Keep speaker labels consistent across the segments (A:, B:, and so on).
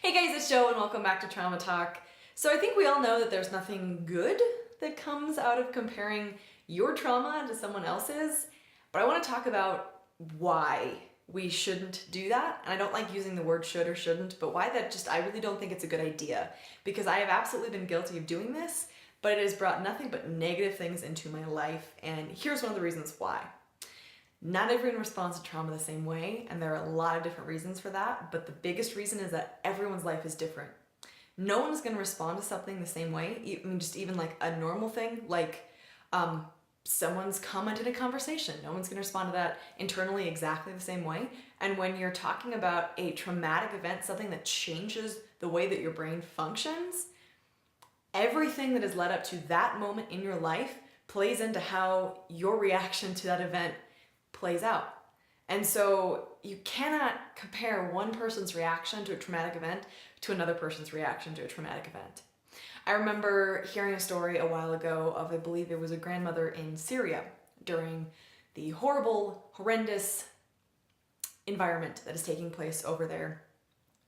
A: Hey guys, it's Jo and welcome back to Trauma Talk. So I think we all know that there's nothing good that comes out of comparing your trauma to someone else's, but I want to talk about why we shouldn't do that. And I don't like using the word should or shouldn't, but why that I really don't think it's a good idea, because I have absolutely been guilty of doing this, but it has brought nothing but negative things into my life. And here's one of the reasons why. Not everyone responds to trauma the same way, and there are a lot of different reasons for that, but the biggest reason is that everyone's life is different. No one's going to respond to something the same way. I mean, just even like a normal thing, like someone's commented a conversation. No one's going to respond to that internally exactly the same way. And when you're talking about a traumatic event, something that changes the way that your brain functions, everything that has led up to that moment in your life plays into how your reaction to that event plays out. And so you cannot compare one person's reaction to a traumatic event to another person's reaction to a traumatic event. I remember hearing a story a while ago of, I believe it was a grandmother in Syria during the horrible, horrendous environment that is taking place over there.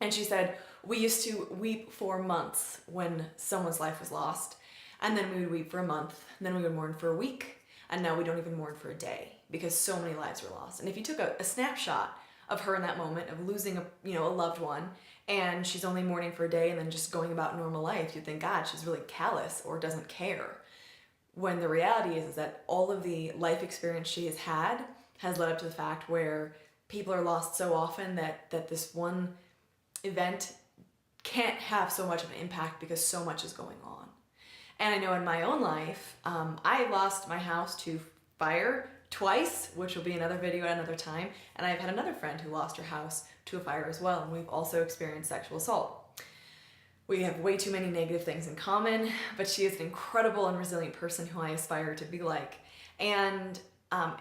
A: And she said, we used to weep for months when someone's life was lost, and then we would weep for a month, and then we would mourn for a week, and now we don't even mourn for a day because so many lives were lost. And if you took a snapshot of her in that moment of losing a loved one, and she's only mourning for a day and then just going about normal life, you'd think, God, she's really callous or doesn't care. When the reality is that all of the life experience she has had has led up to the fact where people are lost so often that this one event can't have so much of an impact because so much is going on. And I know in my own life, I lost my house to fire twice, which will be another video at another time. And I've had another friend who lost her house to a fire as well. And we've also experienced sexual assault. We have way too many negative things in common, but she is an incredible and resilient person who I aspire to be like. And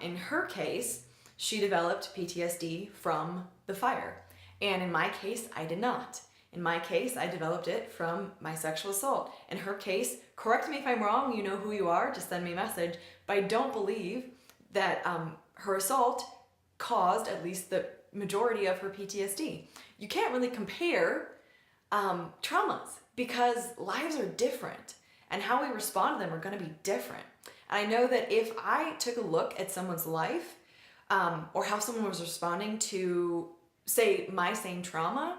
A: in her case, she developed PTSD from the fire. And in my case, I did not. In my case, I developed it from my sexual assault. In her case, correct me if I'm wrong, you know who you are, just send me a message, but I don't believe that her assault caused at least the majority of her PTSD. You can't really compare traumas because lives are different and how we respond to them are going to be different. And I know that if I took a look at someone's life or how someone was responding to, say, my same trauma,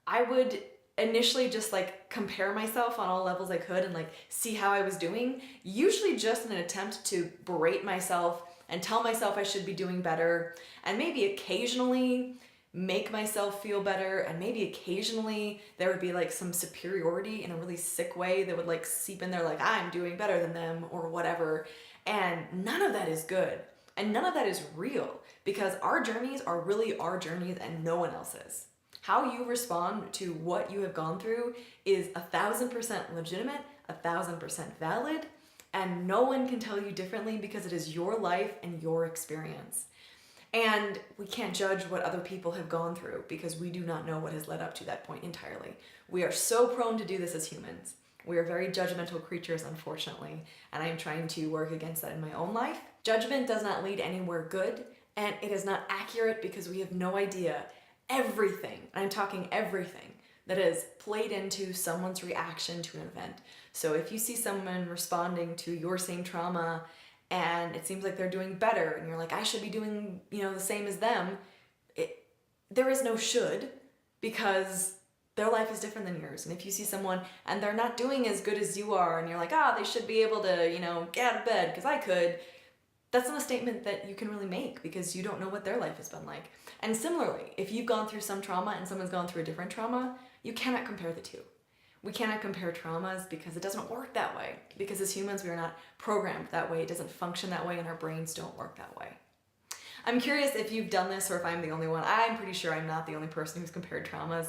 A: I would initially just compare myself on all levels I could and see how I was doing, usually just in an attempt to berate myself and tell myself I should be doing better, and maybe occasionally make myself feel better, and maybe occasionally there would be some superiority in a really sick way that would seep in there, I'm doing better than them or whatever. And none of that is good. And none of that is real, because our journeys are really our journeys and no one else's. How you respond to what you have gone through is 1,000% legitimate, 1,000% valid, and no one can tell you differently because it is your life and your experience. And we can't judge what other people have gone through because we do not know what has led up to that point entirely. We are so prone to do this as humans. We are very judgmental creatures, unfortunately, and I am trying to work against that in my own life. Judgment does not lead anywhere good, and it is not accurate because we have no idea everything, and I'm talking everything, that is played into someone's reaction to an event. So if you see someone responding to your same trauma and it seems like they're doing better and you're like, I should be doing, the same as them, there is no should, because their life is different than yours. And if you see someone and they're not doing as good as you are and you're like, they should be able to, get out of bed because I could, that's not a statement that you can really make because you don't know what their life has been like. And similarly, if you've gone through some trauma and someone's gone through a different trauma, you cannot compare the two. We cannot compare traumas because it doesn't work that way. Because as humans, we are not programmed that way. It doesn't function that way and our brains don't work that way. I'm curious if you've done this or if I'm the only one. I'm pretty sure I'm not the only person who's compared traumas,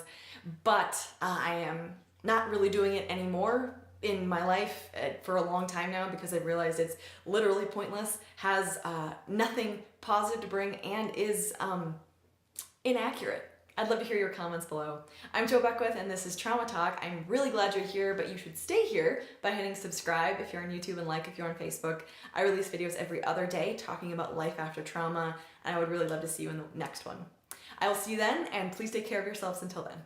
A: but I am not really doing it anymore in my life for a long time now because I've realized it's literally pointless, has nothing positive to bring, and is inaccurate. I'd love to hear your comments below. I'm Jo Beckwith and this is Trauma Talk. I'm really glad you're here, but you should stay here by hitting subscribe if you're on YouTube and like if you're on Facebook. I release videos every other day talking about life after trauma, and I would really love to see you in the next one. I will see you then, and please take care of yourselves until then.